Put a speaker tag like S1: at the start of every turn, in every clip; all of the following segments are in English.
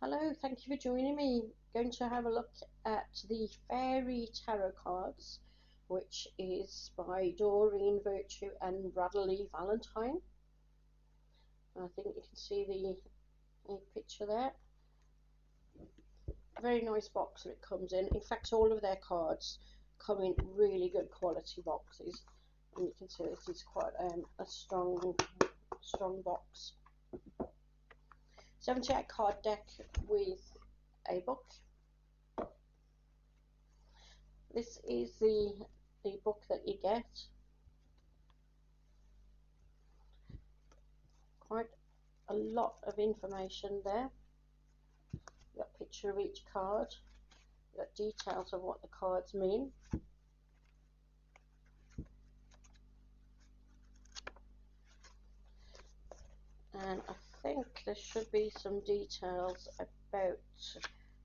S1: Hello, thank you for joining me. Going to have a look at the Fairy Tarot cards, which is by Doreen Virtue and Radleigh Valentine. I think you can see the picture there. Very nice box that it comes in. In fact, all of their cards come in really good quality boxes, and you can see this is quite a strong box. 78 card deck with a book. This is the book that you get. Quite a lot of information there. You've got a picture of each card. You've got details of what the cards mean. And I think there should be some details about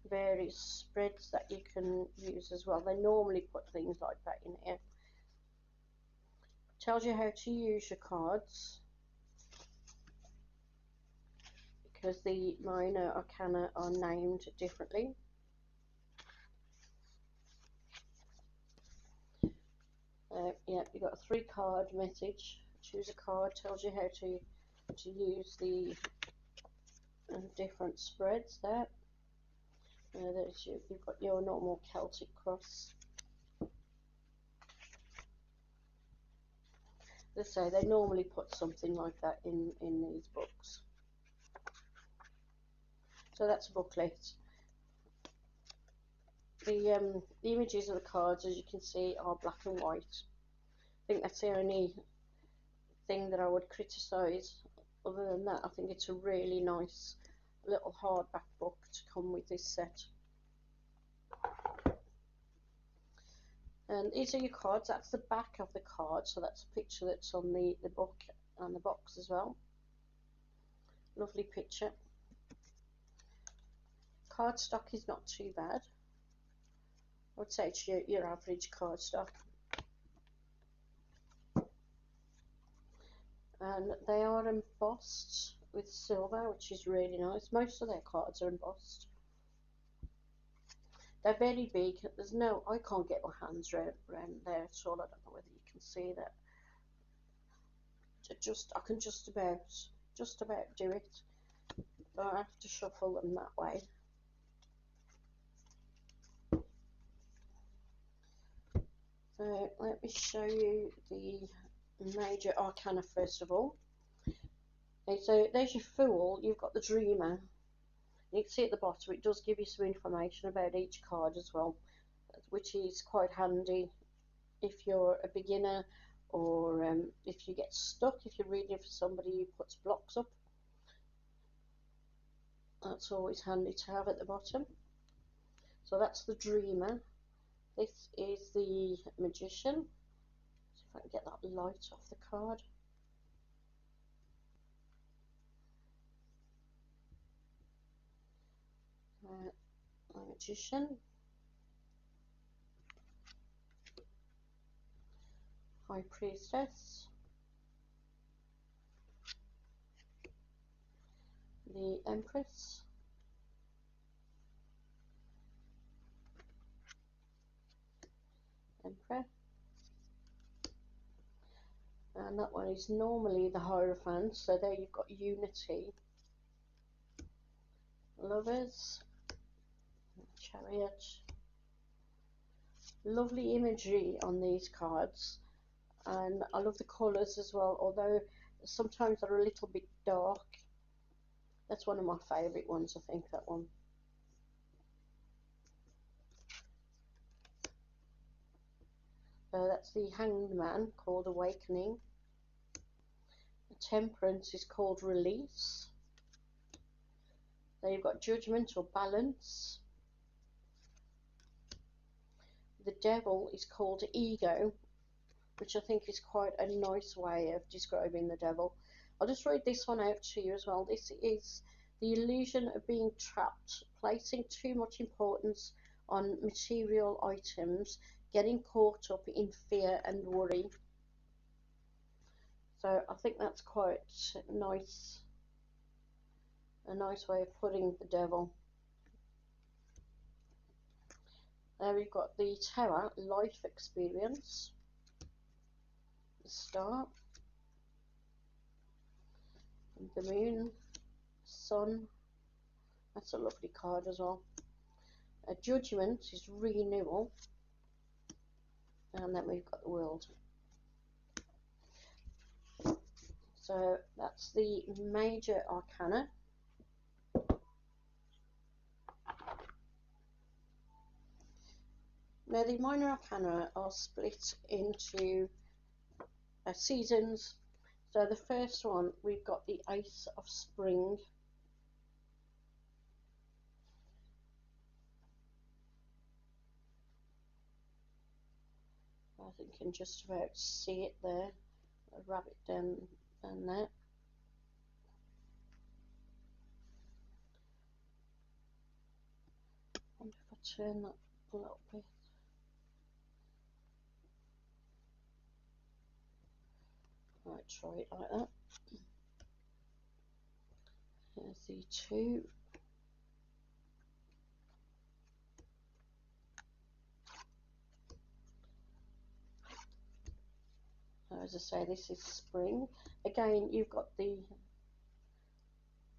S1: various spreads that you can use as well. They normally put things like that in here. Tells you how to use your cards, because the minor arcana are named differently. Yeah, you've got a 3-card message. Choose a card, tells you how to use the different spreads there. You've got your normal Celtic cross. As I say, they normally put something like that in these books. So that's a booklet. The images of the cards, as you can see, are black and white. I think that's the only thing that I would criticise. Other than that, I think it's a really nice little hardback book to come with this set. And these are your cards. That's the back of the card, so that's a picture that's on the book and the box as well. Lovely picture. Card stock is not too bad. I would say it's your average card stock. And they are embossed with silver, which is really nice. Most of their cards are embossed. They're very big. I can't get my hands around there at all. I don't know whether you can see that. I can just about do it. But I have to shuffle them that way. So let me show you the major arcana first of all. Okay, so there's your Fool. You've got the Dreamer. You can see at the bottom it does give you some information about each card as well, which is quite handy if you're a beginner, or if you get stuck, if you're reading for somebody who puts blocks up. That's always handy to have at the bottom. So that's the Dreamer. This is the Magician. See if I can get that light off the card. The Magician. High Priestess. The Empress. Emperor. And that one is normally the Hierophant. So there you've got Unity. Lovers. Chariot. Lovely imagery on these cards, and I love the colours as well, although sometimes they're a little bit dark. That's one of my favourite ones, I think, that one. That's the Hanged Man, called Awakening. The Temperance is called Release. Then you've got Judgment or Balance. The Devil is called Ego, which I think is quite a nice way of describing the devil. I'll just read this one out to you as well. This is the illusion of being trapped, placing too much importance on material items, getting caught up in fear and worry. So I think that's quite nice, a nice way of putting the devil. There we've got the Tower, life experience, the Star, and the Moon, Sun. That's a lovely card as well. A Judgment is renewal, and then we've got the World. So that's the major arcana. Now the minor arcana are split into seasons. So the first one, we've got the Ace of Spring. I think you can just about see it there, a rabbit down there. I wonder if I turn that a little bit. Right, try it like that. Here's the 2. As I say, this is spring. Again, you've got the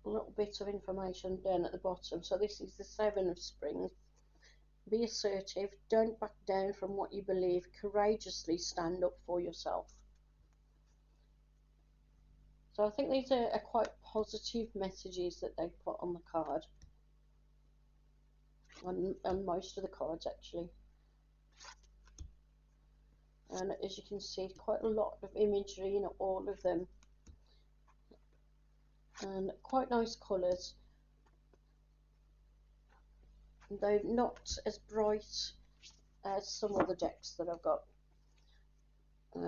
S1: little bit of information down at the bottom. So this is the 7 of spring. Be assertive, don't back down from what you believe, courageously stand up for yourself. So I think these are quite positive messages that they've put on the card, on most of the cards actually. And as you can see, quite a lot of imagery in all of them, and quite nice colours, though not as bright as some other decks that I've got.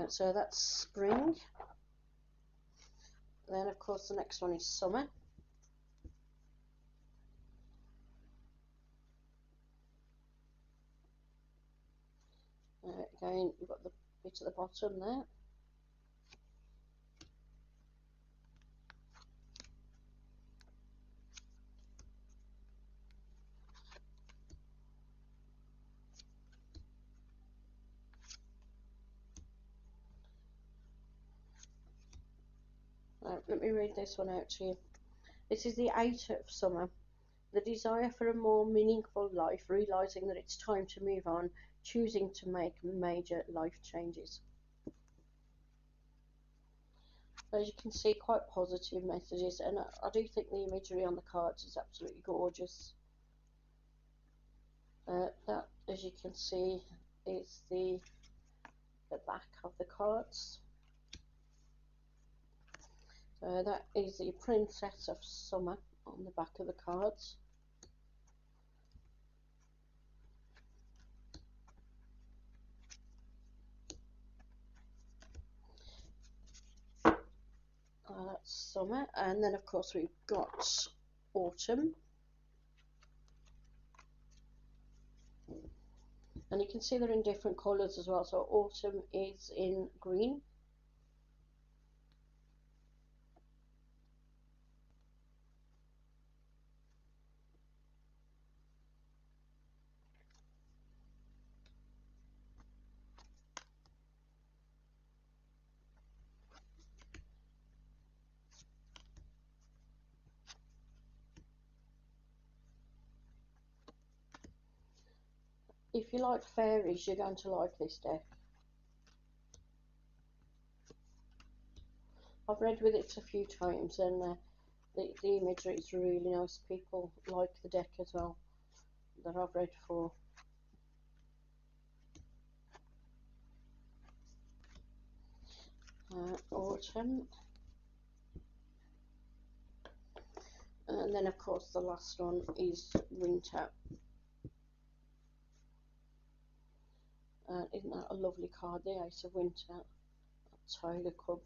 S1: So that's spring. Then of course the next one is summer. Again, you've got the bit at the bottom there. Let me read this one out to you. This is the 8 of summer. The desire for a more meaningful life, realizing that it's time to move on, choosing to make major life changes. As you can see, quite positive messages, and I do think the imagery on the cards is absolutely gorgeous. That, as you can see, is the back of the cards. So that is the Princess of Summer on the back of the cards. That's summer, and then of course we've got autumn, and you can see they're in different colours as well. So autumn is in green, if you like fairies, you're going to like this deck. I've read with it a few times, and the imagery is really nice. People like the deck as well that I've read for. Autumn, and then of course the last one is winter. Isn't that a lovely card, the Ace of Winter, Tiger Cub.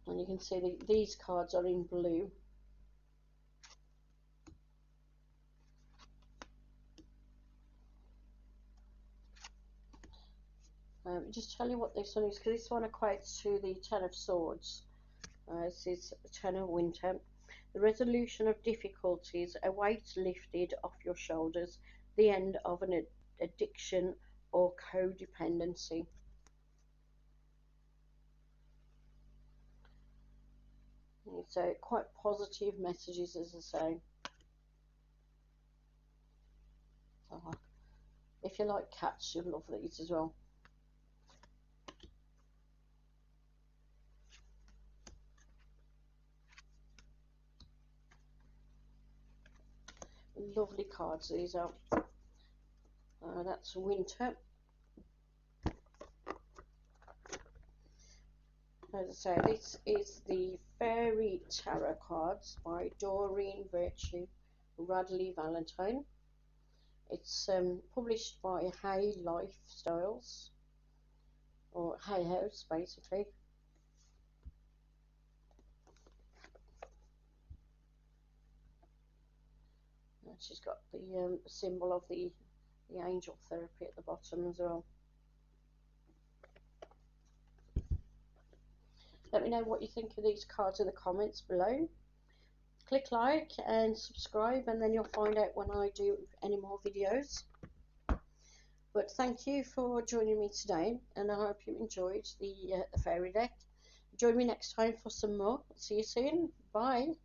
S1: And you can see these cards are in blue. Just tell you what this one is, because this one equates to the Ten of Swords. This is Ten of Winter. The resolution of difficulties, a weight lifted off your shoulders, the end of an addiction or codependency. So quite positive messages, as I say. So, if you like cats, you'll love these as well. Lovely cards these are. That's Winter. As I say, this is the Fairy Tarot cards by Doreen Radleigh Valentine. It's published by Hay Lifestyles, or Hay House, basically. And she's got the symbol of the angel therapy at the bottom as well. Let me know what you think of these cards in the comments below. Click like and subscribe, and then you'll find out when I do any more videos. But thank you for joining me today, and I hope you enjoyed the fairy deck. Join me next time for some more. See you soon. Bye.